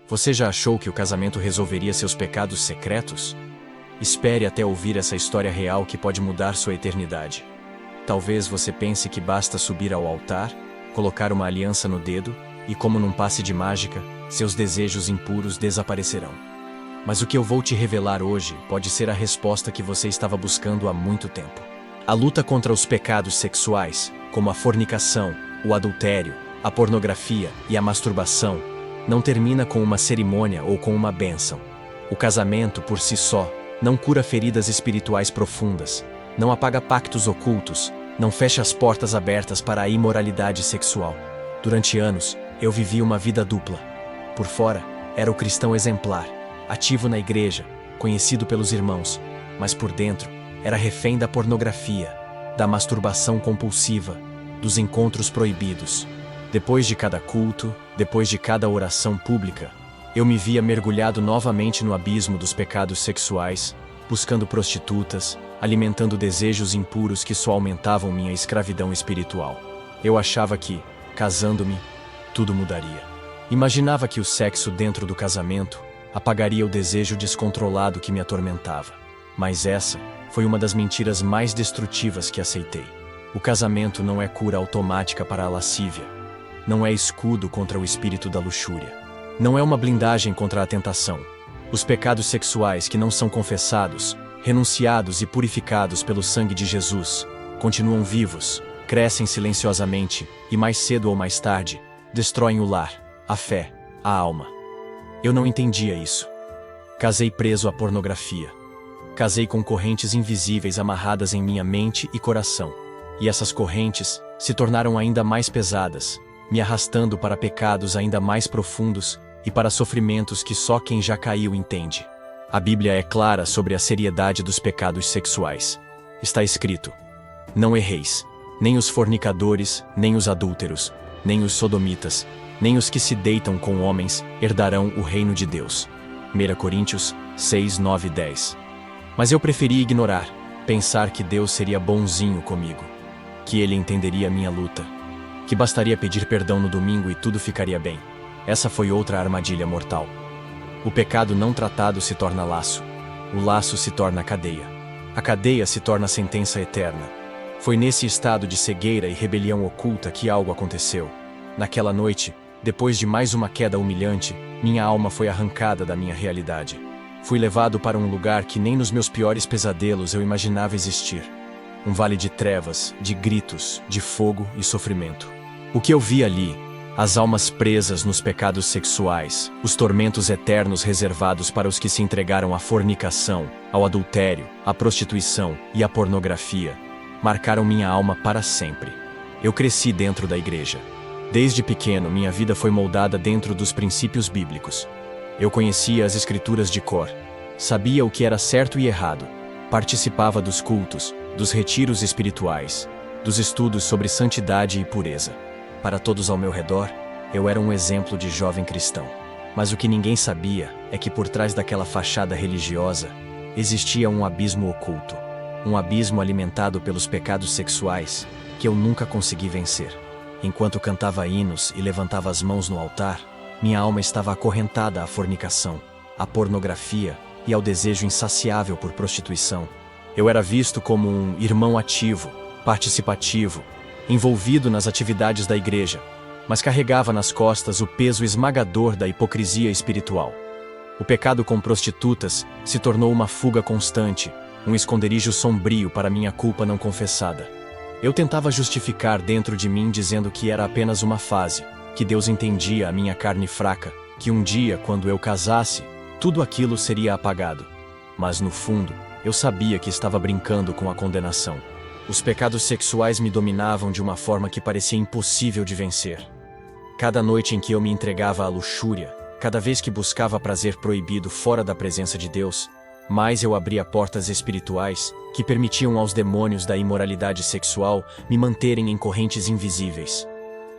Você já achou que o casamento resolveria seus pecados secretos? Espere até ouvir essa história real que pode mudar sua eternidade. Talvez você pense que basta subir ao altar, colocar uma aliança no dedo e, como num passe de mágica, seus desejos impuros desaparecerão. Mas o que eu vou te revelar hoje pode ser a resposta que você estava buscando há muito tempo. A luta contra os pecados sexuais, como a fornicação, o adultério, a pornografia e a masturbação, não termina com uma cerimônia ou com uma bênção. O casamento, por si só, não cura feridas espirituais profundas, não apaga pactos ocultos, não fecha as portas abertas para a imoralidade sexual. Durante anos, eu vivi uma vida dupla. Por fora, era o cristão exemplar, ativo na igreja, conhecido pelos irmãos, mas por dentro, era refém da pornografia, da masturbação compulsiva, dos encontros proibidos. Depois de cada culto, depois de cada oração pública, eu me via mergulhado novamente no abismo dos pecados sexuais, buscando prostitutas, alimentando desejos impuros que só aumentavam minha escravidão espiritual. Eu achava que, casando-me, tudo mudaria. Imaginava que o sexo dentro do casamento apagaria o desejo descontrolado que me atormentava. Mas essa foi uma das mentiras mais destrutivas que aceitei. O casamento não é cura automática para a lascívia. Não é escudo contra o espírito da luxúria. Não é uma blindagem contra a tentação. Os pecados sexuais que não são confessados, renunciados e purificados pelo sangue de Jesus, continuam vivos, crescem silenciosamente e mais cedo ou mais tarde, destroem o lar, a fé, a alma. Eu não entendia isso. Casei preso à pornografia. Casei com correntes invisíveis amarradas em minha mente e coração. E essas correntes se tornaram ainda mais pesadas, me arrastando para pecados ainda mais profundos e para sofrimentos que só quem já caiu entende. A Bíblia é clara sobre a seriedade dos pecados sexuais. Está escrito: não erreis, nem os fornicadores, nem os adúlteros, nem os sodomitas, nem os que se deitam com homens herdarão o reino de Deus. 1 Coríntios 6, 9 e 10. Mas eu preferi ignorar, pensar que Deus seria bonzinho comigo, que Ele entenderia minha luta, que bastaria pedir perdão no domingo e tudo ficaria bem. Essa foi outra armadilha mortal. O pecado não tratado se torna laço. O laço se torna cadeia. A cadeia se torna sentença eterna. Foi nesse estado de cegueira e rebelião oculta que algo aconteceu. Naquela noite, depois de mais uma queda humilhante, minha alma foi arrancada da minha realidade. Fui levado para um lugar que nem nos meus piores pesadelos eu imaginava existir. Um vale de trevas, de gritos, de fogo e sofrimento. O que eu vi ali, as almas presas nos pecados sexuais, os tormentos eternos reservados para os que se entregaram à fornicação, ao adultério, à prostituição e à pornografia, marcaram minha alma para sempre. Eu cresci dentro da igreja. Desde pequeno, minha vida foi moldada dentro dos princípios bíblicos. Eu conhecia as escrituras de cor, sabia o que era certo e errado, participava dos cultos, dos retiros espirituais, dos estudos sobre santidade e pureza. Para todos ao meu redor, eu era um exemplo de jovem cristão. Mas o que ninguém sabia é que por trás daquela fachada religiosa existia um abismo oculto, um abismo alimentado pelos pecados sexuais que eu nunca consegui vencer. Enquanto cantava hinos e levantava as mãos no altar, minha alma estava acorrentada à fornicação, à pornografia e ao desejo insaciável por prostituição. Eu era visto como um irmão ativo, participativo, envolvido nas atividades da igreja, mas carregava nas costas o peso esmagador da hipocrisia espiritual. O pecado com prostitutas se tornou uma fuga constante, um esconderijo sombrio para minha culpa não confessada. Eu tentava justificar dentro de mim dizendo que era apenas uma fase, que Deus entendia a minha carne fraca, que um dia, quando eu casasse, tudo aquilo seria apagado. Mas no fundo, eu sabia que estava brincando com a condenação. Os pecados sexuais me dominavam de uma forma que parecia impossível de vencer. Cada noite em que eu me entregava à luxúria, cada vez que buscava prazer proibido fora da presença de Deus, mais eu abria portas espirituais que permitiam aos demônios da imoralidade sexual me manterem em correntes invisíveis.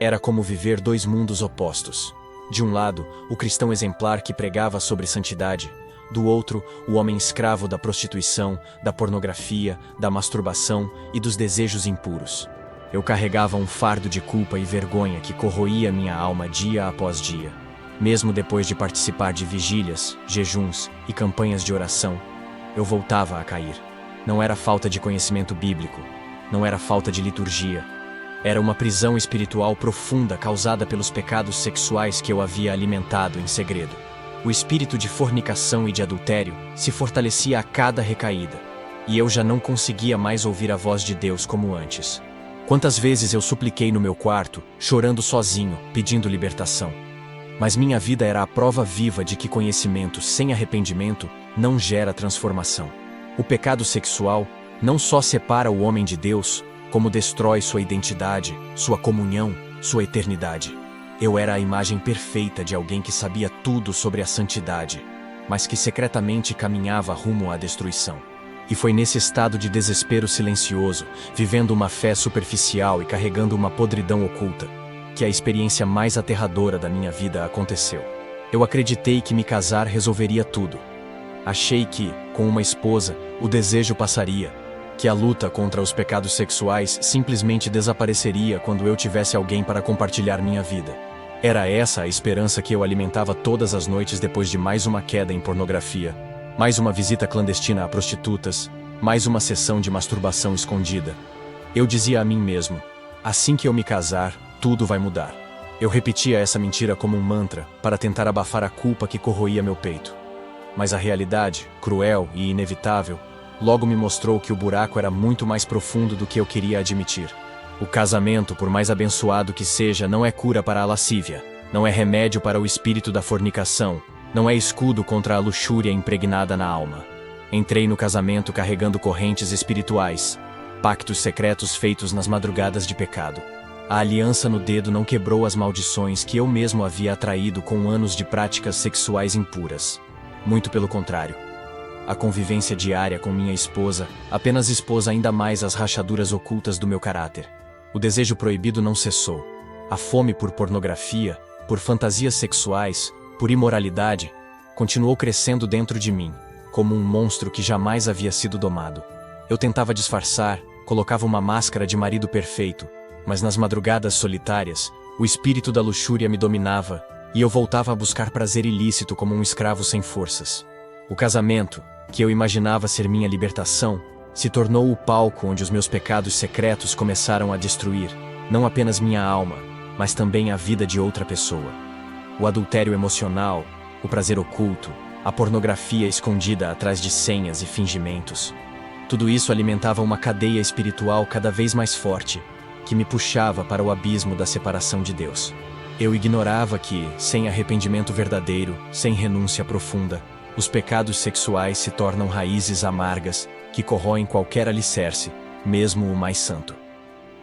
Era como viver dois mundos opostos. De um lado, o cristão exemplar que pregava sobre santidade, do outro, o homem escravo da prostituição, da pornografia, da masturbação e dos desejos impuros. Eu carregava um fardo de culpa e vergonha que corroía minha alma dia após dia. Mesmo depois de participar de vigílias, jejuns e campanhas de oração, eu voltava a cair. Não era falta de conhecimento bíblico, não era falta de liturgia. Era uma prisão espiritual profunda causada pelos pecados sexuais que eu havia alimentado em segredo. O espírito de fornicação e de adultério se fortalecia a cada recaída, e eu já não conseguia mais ouvir a voz de Deus como antes. Quantas vezes eu supliquei no meu quarto, chorando sozinho, pedindo libertação. Mas minha vida era a prova viva de que conhecimento sem arrependimento não gera transformação. O pecado sexual não só separa o homem de Deus, como destrói sua identidade, sua comunhão, sua eternidade. Eu era a imagem perfeita de alguém que sabia tudo sobre a santidade, mas que secretamente caminhava rumo à destruição. E foi nesse estado de desespero silencioso, vivendo uma fé superficial e carregando uma podridão oculta, que a experiência mais aterradora da minha vida aconteceu. Eu acreditei que me casar resolveria tudo. Achei que, com uma esposa, o desejo passaria, que a luta contra os pecados sexuais simplesmente desapareceria quando eu tivesse alguém para compartilhar minha vida. Era essa a esperança que eu alimentava todas as noites depois de mais uma queda em pornografia, mais uma visita clandestina a prostitutas, mais uma sessão de masturbação escondida. Eu dizia a mim mesmo, assim que eu me casar, tudo vai mudar. Eu repetia essa mentira como um mantra para tentar abafar a culpa que corroía meu peito. Mas a realidade, cruel e inevitável, logo me mostrou que o buraco era muito mais profundo do que eu queria admitir. O casamento, por mais abençoado que seja, não é cura para a lascívia, não é remédio para o espírito da fornicação, não é escudo contra a luxúria impregnada na alma. Entrei no casamento carregando correntes espirituais, pactos secretos feitos nas madrugadas de pecado. A aliança no dedo não quebrou as maldições que eu mesmo havia atraído com anos de práticas sexuais impuras. Muito pelo contrário. A convivência diária com minha esposa apenas expôs ainda mais as rachaduras ocultas do meu caráter. O desejo proibido não cessou. A fome por pornografia, por fantasias sexuais, por imoralidade, continuou crescendo dentro de mim, como um monstro que jamais havia sido domado. Eu tentava disfarçar, colocava uma máscara de marido perfeito, mas nas madrugadas solitárias, o espírito da luxúria me dominava e eu voltava a buscar prazer ilícito como um escravo sem forças. O casamento, que eu imaginava ser minha libertação, se tornou o palco onde os meus pecados secretos começaram a destruir, não apenas minha alma, mas também a vida de outra pessoa. O adultério emocional, o prazer oculto, a pornografia escondida atrás de senhas e fingimentos. Tudo isso alimentava uma cadeia espiritual cada vez mais forte, que me puxava para o abismo da separação de Deus. Eu ignorava que, sem arrependimento verdadeiro, sem renúncia profunda, os pecados sexuais se tornam raízes amargas que corroem qualquer alicerce, mesmo o mais santo.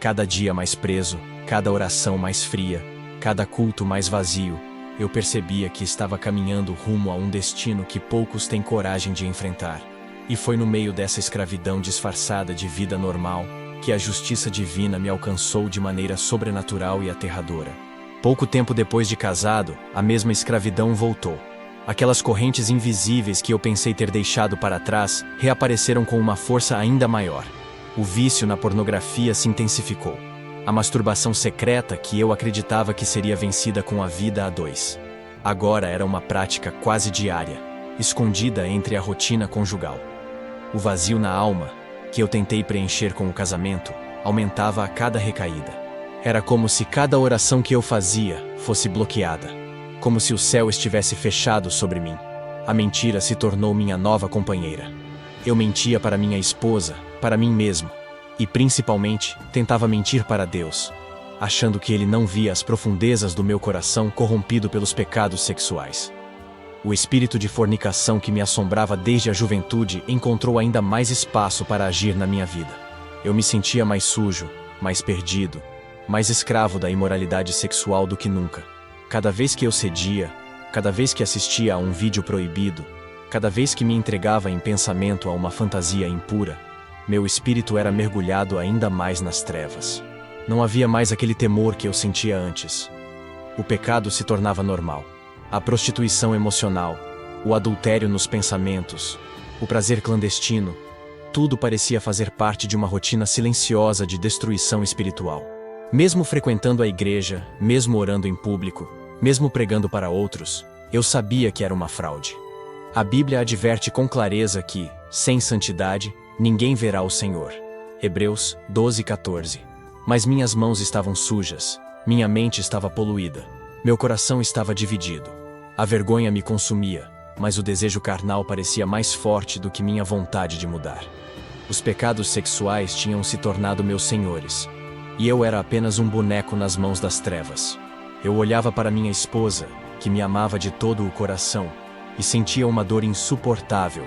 Cada dia mais preso, cada oração mais fria, cada culto mais vazio, eu percebia que estava caminhando rumo a um destino que poucos têm coragem de enfrentar. E foi no meio dessa escravidão disfarçada de vida normal que a justiça divina me alcançou de maneira sobrenatural e aterradora. Pouco tempo depois de casado, a mesma escravidão voltou. Aquelas correntes invisíveis que eu pensei ter deixado para trás reapareceram com uma força ainda maior. O vício na pornografia se intensificou. A masturbação secreta que eu acreditava que seria vencida com a vida a dois. Agora era uma prática quase diária, escondida entre a rotina conjugal. O vazio na alma, que eu tentei preencher com o casamento, aumentava a cada recaída. Era como se cada oração que eu fazia fosse bloqueada. Como se o céu estivesse fechado sobre mim. A mentira se tornou minha nova companheira. Eu mentia para minha esposa, para mim mesmo. E principalmente, tentava mentir para Deus, achando que Ele não via as profundezas do meu coração corrompido pelos pecados sexuais. O espírito de fornicação que me assombrava desde a juventude encontrou ainda mais espaço para agir na minha vida. Eu me sentia mais sujo, mais perdido, mais escravo da imoralidade sexual do que nunca. Cada vez que eu cedia, cada vez que assistia a um vídeo proibido, cada vez que me entregava em pensamento a uma fantasia impura, meu espírito era mergulhado ainda mais nas trevas. Não havia mais aquele temor que eu sentia antes. O pecado se tornava normal. A prostituição emocional, o adultério nos pensamentos, o prazer clandestino, tudo parecia fazer parte de uma rotina silenciosa de destruição espiritual. Mesmo frequentando a igreja, mesmo orando em público, Mesmo pregando para outros, eu sabia que era uma fraude. A Bíblia adverte com clareza que, sem santidade, ninguém verá o Senhor. Hebreus 12:14. Mas minhas mãos estavam sujas, minha mente estava poluída, meu coração estava dividido. A vergonha me consumia, mas o desejo carnal parecia mais forte do que minha vontade de mudar. Os pecados sexuais tinham se tornado meus senhores, e eu era apenas um boneco nas mãos das trevas. Eu olhava para minha esposa, que me amava de todo o coração, e sentia uma dor insuportável,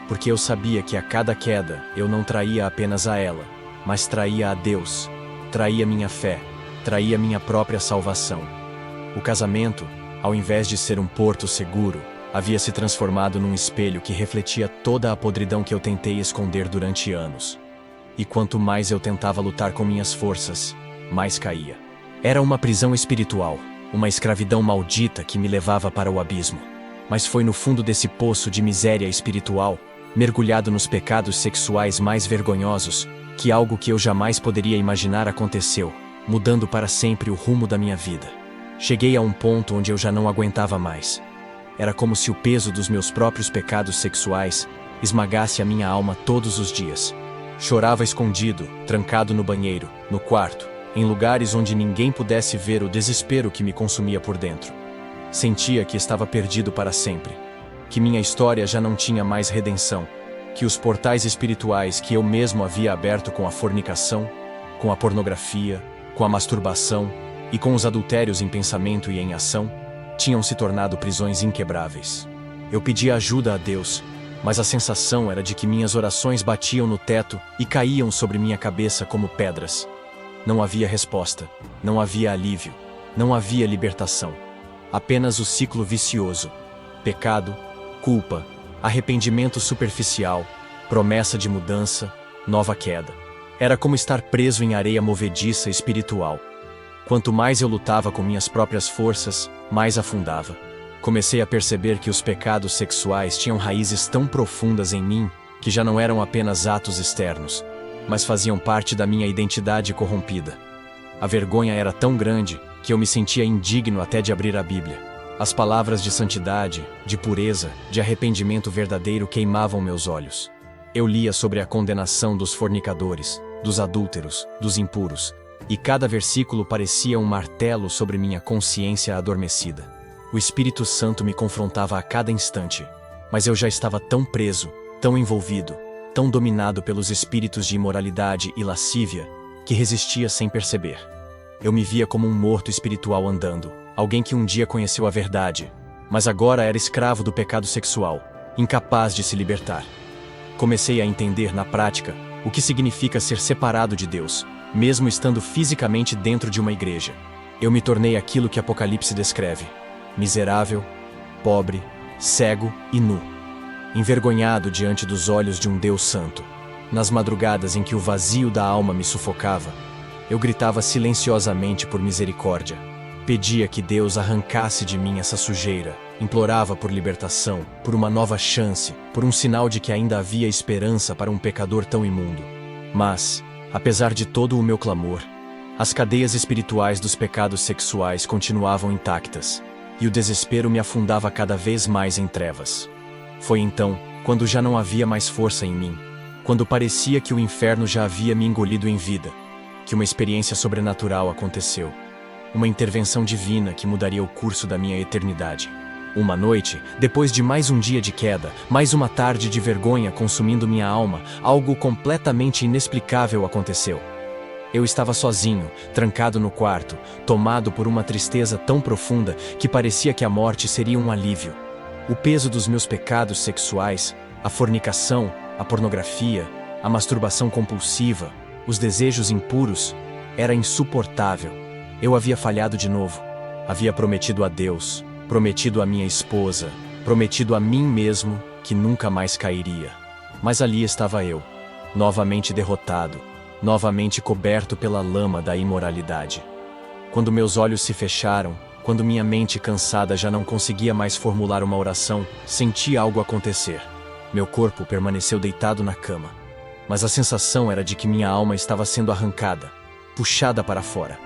porque eu sabia que a cada queda eu não traía apenas a ela, mas traía a Deus, traía minha fé, traía minha própria salvação. O casamento, ao invés de ser um porto seguro, havia se transformado num espelho que refletia toda a podridão que eu tentei esconder durante anos. E quanto mais eu tentava lutar com minhas forças, mais caía. Era uma prisão espiritual, uma escravidão maldita que me levava para o abismo. Mas foi no fundo desse poço de miséria espiritual, mergulhado nos pecados sexuais mais vergonhosos, que algo que eu jamais poderia imaginar aconteceu, mudando para sempre o rumo da minha vida. Cheguei a um ponto onde eu já não aguentava mais. Era como se o peso dos meus próprios pecados sexuais esmagasse a minha alma todos os dias. Chorava escondido, trancado no banheiro, no quarto, em lugares onde ninguém pudesse ver o desespero que me consumia por dentro. Sentia que estava perdido para sempre, que minha história já não tinha mais redenção, que os portais espirituais que eu mesmo havia aberto com a fornicação, com a pornografia, com a masturbação e com os adultérios em pensamento e em ação, tinham se tornado prisões inquebráveis. Eu pedia ajuda a Deus, mas a sensação era de que minhas orações batiam no teto e caíam sobre minha cabeça como pedras. Não havia resposta, não havia alívio, não havia libertação. Apenas o ciclo vicioso: pecado, culpa, arrependimento superficial, promessa de mudança, nova queda. Era como estar preso em areia movediça espiritual. Quanto mais eu lutava com minhas próprias forças, mais afundava. Comecei a perceber que os pecados sexuais tinham raízes tão profundas em mim que já não eram apenas atos externos, mas faziam parte da minha identidade corrompida. A vergonha era tão grande que eu me sentia indigno até de abrir a Bíblia. As palavras de santidade, de pureza, de arrependimento verdadeiro queimavam meus olhos. Eu lia sobre a condenação dos fornicadores, dos adúlteros, dos impuros, e cada versículo parecia um martelo sobre minha consciência adormecida. O Espírito Santo me confrontava a cada instante, mas eu já estava tão preso, tão envolvido, tão dominado pelos espíritos de imoralidade e lascívia, que resistia sem perceber. Eu me via como um morto espiritual andando, alguém que um dia conheceu a verdade, mas agora era escravo do pecado sexual, incapaz de se libertar. Comecei a entender na prática o que significa ser separado de Deus, mesmo estando fisicamente dentro de uma igreja. Eu me tornei aquilo que Apocalipse descreve: miserável, pobre, cego e nu, envergonhado diante dos olhos de um Deus santo. Nas madrugadas em que o vazio da alma me sufocava, eu gritava silenciosamente por misericórdia. Pedia que Deus arrancasse de mim essa sujeira, implorava por libertação, por uma nova chance, por um sinal de que ainda havia esperança para um pecador tão imundo. Mas, apesar de todo o meu clamor, as cadeias espirituais dos pecados sexuais continuavam intactas, e o desespero me afundava cada vez mais em trevas. Foi então, quando já não havia mais força em mim, quando parecia que o inferno já havia me engolido em vida, que uma experiência sobrenatural aconteceu. Uma intervenção divina que mudaria o curso da minha eternidade. Uma noite, depois de mais um dia de queda, mais uma tarde de vergonha consumindo minha alma, algo completamente inexplicável aconteceu. Eu estava sozinho, trancado no quarto, tomado por uma tristeza tão profunda que parecia que a morte seria um alívio. O peso dos meus pecados sexuais, a fornicação, a pornografia, a masturbação compulsiva, os desejos impuros, era insuportável. Eu havia falhado de novo. Havia prometido a Deus, prometido a minha esposa, prometido a mim mesmo que nunca mais cairia. Mas ali estava eu, novamente derrotado, novamente coberto pela lama da imoralidade. Quando meus olhos se fecharam, quando minha mente cansada já não conseguia mais formular uma oração, senti algo acontecer. Meu corpo permaneceu deitado na cama, mas a sensação era de que minha alma estava sendo arrancada, puxada para fora,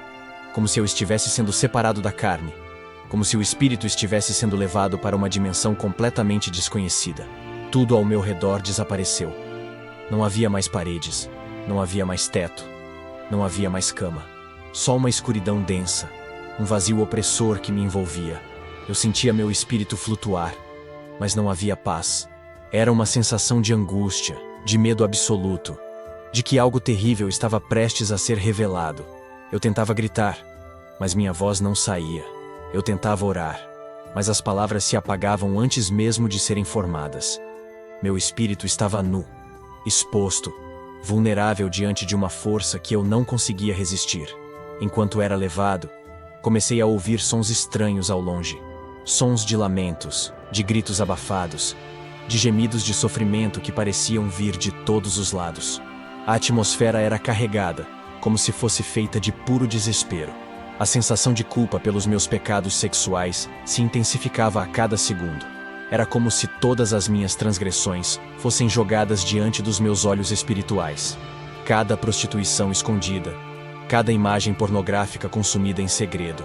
como se eu estivesse sendo separado da carne. como se o espírito estivesse sendo levado para uma dimensão completamente desconhecida. Tudo ao meu redor desapareceu. Não havia mais paredes, não havia mais teto, não havia mais cama. Só uma escuridão densa, um vazio opressor que me envolvia. Eu sentia meu espírito flutuar, mas não havia paz. Era uma sensação de angústia, de medo absoluto, de que algo terrível estava prestes a ser revelado. Eu tentava gritar, mas minha voz não saía. Eu tentava orar, mas as palavras se apagavam antes mesmo de serem formadas. Meu espírito estava nu, exposto, vulnerável diante de uma força que eu não conseguia resistir. Enquanto era levado, comecei a ouvir sons estranhos ao longe. Sons de lamentos, de gritos abafados, de gemidos de sofrimento que pareciam vir de todos os lados. A atmosfera era carregada, como se fosse feita de puro desespero. A sensação de culpa pelos meus pecados sexuais se intensificava a cada segundo. Era como se todas as minhas transgressões fossem jogadas diante dos meus olhos espirituais. Cada prostituição escondida, cada imagem pornográfica consumida em segredo,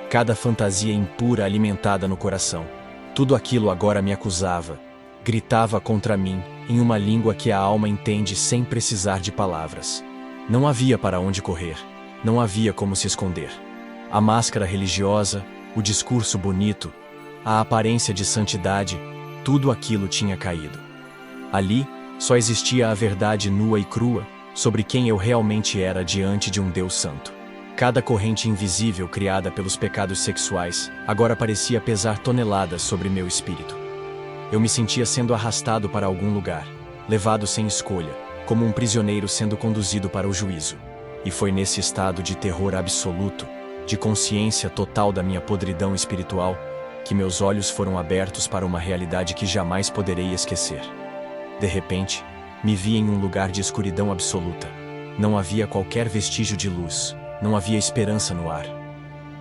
cada fantasia impura alimentada no coração. Tudo aquilo agora me acusava, gritava contra mim em uma língua que a alma entende sem precisar de palavras. Não havia para onde correr, não havia como se esconder. A máscara religiosa, o discurso bonito, a aparência de santidade, tudo aquilo tinha caído. Ali, só existia a verdade nua e crua sobre quem eu realmente era diante de um Deus santo. Cada corrente invisível criada pelos pecados sexuais agora parecia pesar toneladas sobre meu espírito. Eu me sentia sendo arrastado para algum lugar, levado sem escolha, como um prisioneiro sendo conduzido para o juízo. E foi nesse estado de terror absoluto, de consciência total da minha podridão espiritual, que meus olhos foram abertos para uma realidade que jamais poderei esquecer. De repente, me vi em um lugar de escuridão absoluta. Não havia qualquer vestígio de luz, não havia esperança no ar.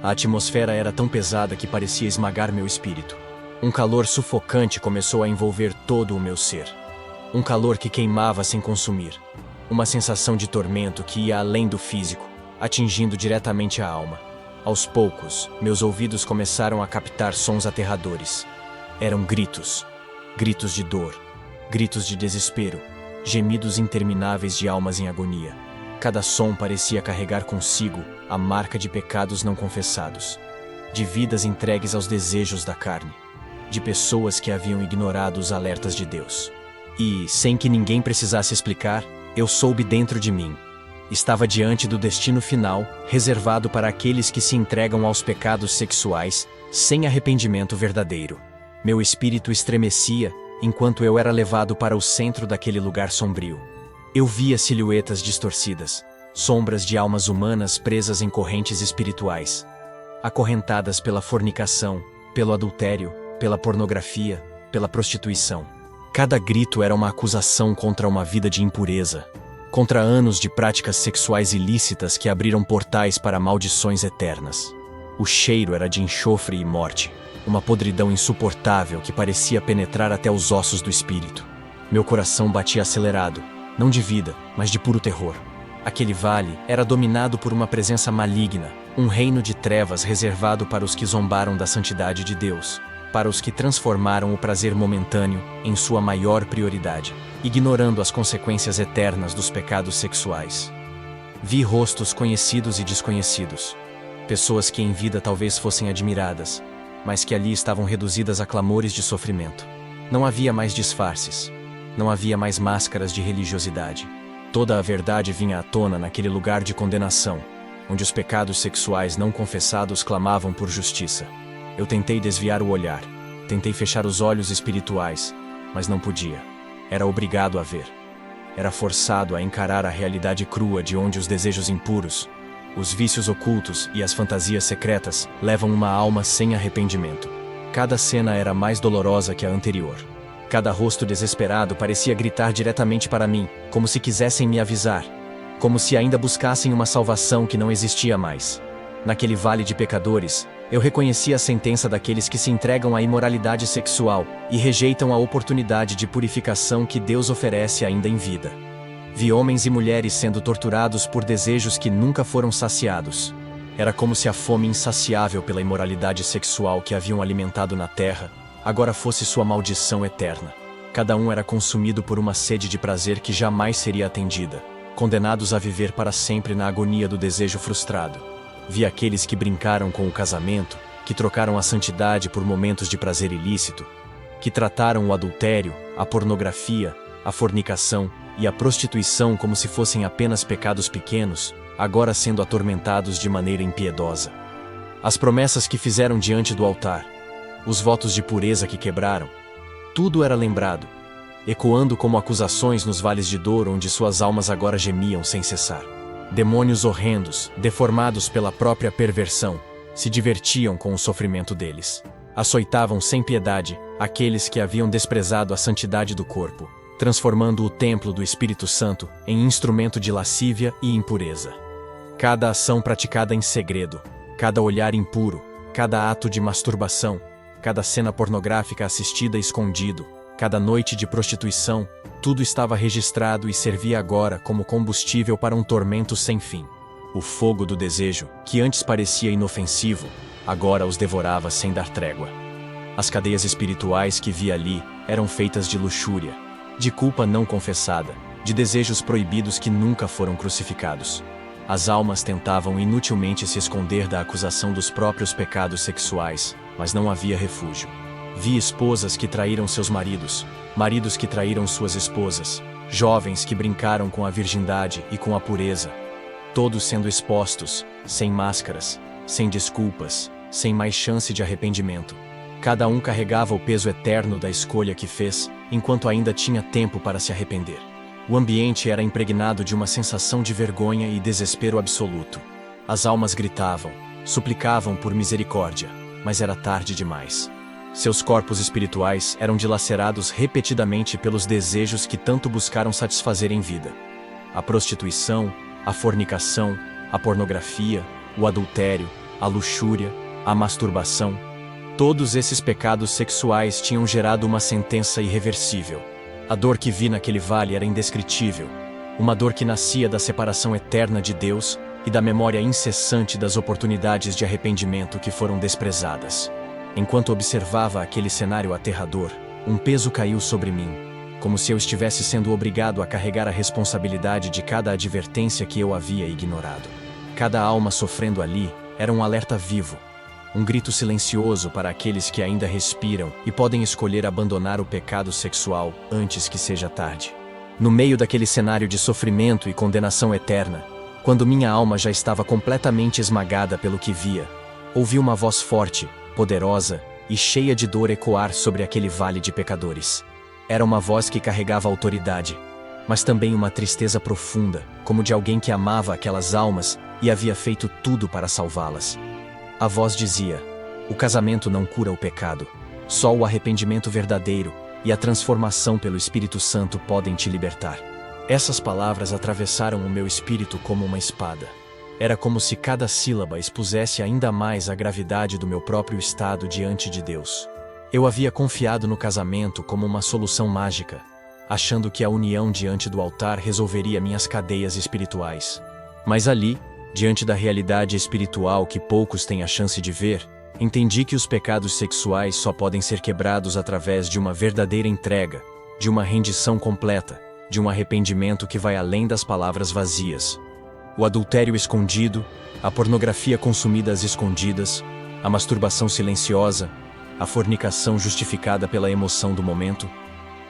A atmosfera era tão pesada que parecia esmagar meu espírito. Um calor sufocante começou a envolver todo o meu ser. Um calor que queimava sem consumir. Uma sensação de tormento que ia além do físico, atingindo diretamente a alma. Aos poucos, meus ouvidos começaram a captar sons aterradores. Eram gritos. Gritos de dor. Gritos de desespero. Gemidos intermináveis de almas em agonia. Cada som parecia carregar consigo a marca de pecados não confessados. De vidas entregues aos desejos da carne. De pessoas que haviam ignorado os alertas de Deus. E, sem que ninguém precisasse explicar, eu soube dentro de mim. Estava diante do destino final, reservado para aqueles que se entregam aos pecados sexuais, sem arrependimento verdadeiro. Meu espírito estremecia, enquanto eu era levado para o centro daquele lugar sombrio. Eu via silhuetas distorcidas, sombras de almas humanas presas em correntes espirituais, acorrentadas pela fornicação, pelo adultério, pela pornografia, pela prostituição. Cada grito era uma acusação contra uma vida de impureza, contra anos de práticas sexuais ilícitas que abriram portais para maldições eternas. O cheiro era de enxofre e morte, uma podridão insuportável que parecia penetrar até os ossos do espírito. Meu coração batia acelerado, não de vida, mas de puro terror. Aquele vale era dominado por uma presença maligna, um reino de trevas reservado para os que zombaram da santidade de Deus, para os que transformaram o prazer momentâneo em sua maior prioridade, ignorando as consequências eternas dos pecados sexuais. Vi rostos conhecidos e desconhecidos, pessoas que em vida talvez fossem admiradas, mas que ali estavam reduzidas a clamores de sofrimento. Não havia mais disfarces, não havia mais máscaras de religiosidade. Toda a verdade vinha à tona naquele lugar de condenação, onde os pecados sexuais não confessados clamavam por justiça. Eu tentei desviar o olhar, tentei fechar os olhos espirituais, mas não podia. Era obrigado a ver. Era forçado a encarar a realidade crua de onde os desejos impuros, os vícios ocultos e as fantasias secretas levam uma alma sem arrependimento. Cada cena era mais dolorosa que a anterior. Cada rosto desesperado parecia gritar diretamente para mim, como se quisessem me avisar, como se ainda buscassem uma salvação que não existia mais. Naquele vale de pecadores, eu reconhecia a sentença daqueles que se entregam à imoralidade sexual e rejeitam a oportunidade de purificação que Deus oferece ainda em vida. Vi homens e mulheres sendo torturados por desejos que nunca foram saciados. Era como se a fome insaciável pela imoralidade sexual que haviam alimentado na terra, agora fosse sua maldição eterna. Cada um era consumido por uma sede de prazer que jamais seria atendida, condenados a viver para sempre na agonia do desejo frustrado. Vi aqueles que brincaram com o casamento, que trocaram a santidade por momentos de prazer ilícito, que trataram o adultério, a pornografia, a fornicação e a prostituição como se fossem apenas pecados pequenos, agora sendo atormentados de maneira impiedosa. As promessas que fizeram diante do altar, os votos de pureza que quebraram, tudo era lembrado, ecoando como acusações nos vales de dor onde suas almas agora gemiam sem cessar. Demônios horrendos, deformados pela própria perversão, se divertiam com o sofrimento deles. Açoitavam sem piedade aqueles que haviam desprezado a santidade do corpo, transformando o templo do Espírito Santo em instrumento de lascívia e impureza. Cada ação praticada em segredo, cada olhar impuro, cada ato de masturbação, cada cena pornográfica assistida escondido, cada noite de prostituição, tudo estava registrado e servia agora como combustível para um tormento sem fim. O fogo do desejo, que antes parecia inofensivo, agora os devorava sem dar trégua. As cadeias espirituais que via ali eram feitas de luxúria, de culpa não confessada, de desejos proibidos que nunca foram crucificados. As almas tentavam inutilmente se esconder da acusação dos próprios pecados sexuais, mas não havia refúgio. Vi esposas que traíram seus maridos, maridos que traíram suas esposas, jovens que brincaram com a virgindade e com a pureza, todos sendo expostos, sem máscaras, sem desculpas, sem mais chance de arrependimento. Cada um carregava o peso eterno da escolha que fez, enquanto ainda tinha tempo para se arrepender. O ambiente era impregnado de uma sensação de vergonha e desespero absoluto. As almas gritavam, suplicavam por misericórdia, mas era tarde demais. Seus corpos espirituais eram dilacerados repetidamente pelos desejos que tanto buscaram satisfazer em vida. A prostituição, a fornicação, a pornografia, o adultério, a luxúria, a masturbação. Todos esses pecados sexuais tinham gerado uma sentença irreversível. A dor que vi naquele vale era indescritível, uma dor que nascia da separação eterna de Deus e da memória incessante das oportunidades de arrependimento que foram desprezadas. Enquanto observava aquele cenário aterrador, um peso caiu sobre mim, como se eu estivesse sendo obrigado a carregar a responsabilidade de cada advertência que eu havia ignorado. Cada alma sofrendo ali era um alerta vivo, um grito silencioso para aqueles que ainda respiram e podem escolher abandonar o pecado sexual antes que seja tarde. No meio daquele cenário de sofrimento e condenação eterna, quando minha alma já estava completamente esmagada pelo que via, ouvi uma voz forte, poderosa e cheia de dor ecoar sobre aquele vale de pecadores. Era uma voz que carregava autoridade, mas também uma tristeza profunda, como de alguém que amava aquelas almas e havia feito tudo para salvá-las. A voz dizia: o casamento não cura o pecado, só o arrependimento verdadeiro e a transformação pelo Espírito Santo podem te libertar. Essas palavras atravessaram o meu espírito como uma espada. Era como se cada sílaba expusesse ainda mais a gravidade do meu próprio estado diante de Deus. Eu havia confiado no casamento como uma solução mágica, achando que a união diante do altar resolveria minhas cadeias espirituais. Mas ali, diante da realidade espiritual que poucos têm a chance de ver, entendi que os pecados sexuais só podem ser quebrados através de uma verdadeira entrega, de uma rendição completa, de um arrependimento que vai além das palavras vazias. O adultério escondido, a pornografia consumida às escondidas, a masturbação silenciosa, a fornicação justificada pela emoção do momento,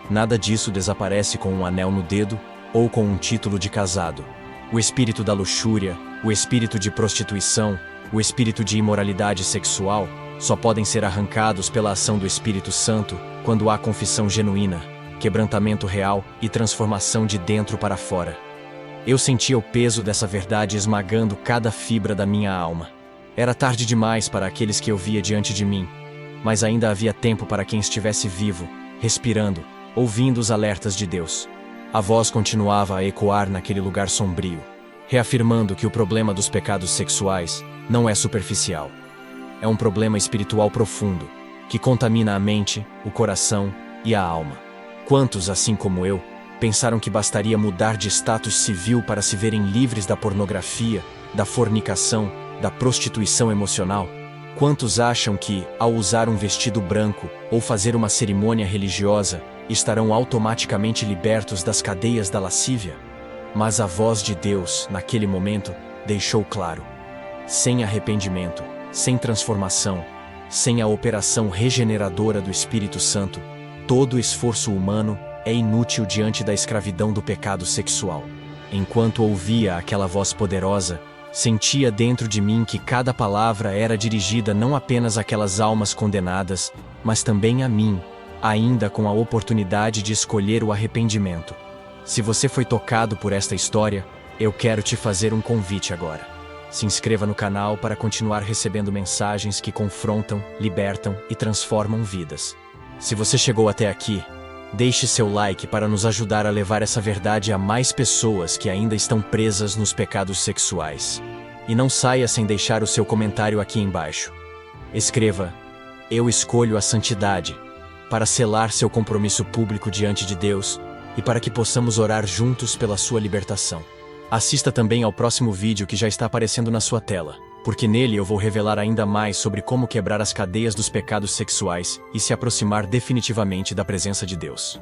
nada disso desaparece com um anel no dedo ou com um título de casado. O espírito da luxúria, o espírito de prostituição, o espírito de imoralidade sexual só podem ser arrancados pela ação do Espírito Santo quando há confissão genuína, quebrantamento real e transformação de dentro para fora. Eu sentia o peso dessa verdade esmagando cada fibra da minha alma. Era tarde demais para aqueles que eu via diante de mim, mas ainda havia tempo para quem estivesse vivo, respirando, ouvindo os alertas de Deus. A voz continuava a ecoar naquele lugar sombrio, reafirmando que o problema dos pecados sexuais não é superficial. É um problema espiritual profundo, que contamina a mente, o coração e a alma. Quantos, assim como eu, pensaram que bastaria mudar de status civil para se verem livres da pornografia, da fornicação da prostituição emocional? Quantos acham que, ao usar um vestido branco ou fazer uma cerimônia religiosa, estarão automaticamente libertos das cadeias da lascívia? Mas a voz de Deus, naquele momento, deixou claro: sem arrependimento, sem transformação, sem a operação regeneradora do Espírito Santo, todo esforço humano é inútil diante da escravidão do pecado sexual. Enquanto ouvia aquela voz poderosa, sentia dentro de mim que cada palavra era dirigida não apenas àquelas almas condenadas, mas também a mim, ainda com a oportunidade de escolher o arrependimento. Se você foi tocado por esta história, eu quero te fazer um convite agora. Se inscreva no canal para continuar recebendo mensagens que confrontam, libertam e transformam vidas. Se você chegou até aqui, deixe seu like para nos ajudar a levar essa verdade a mais pessoas que ainda estão presas nos pecados sexuais. E não saia sem deixar o seu comentário aqui embaixo. Escreva: "Eu escolho a santidade", para selar seu compromisso público diante de Deus e para que possamos orar juntos pela sua libertação. Assista também ao próximo vídeo que já está aparecendo na sua tela, porque nele eu vou revelar ainda mais sobre como quebrar as cadeias dos pecados sexuais e se aproximar definitivamente da presença de Deus.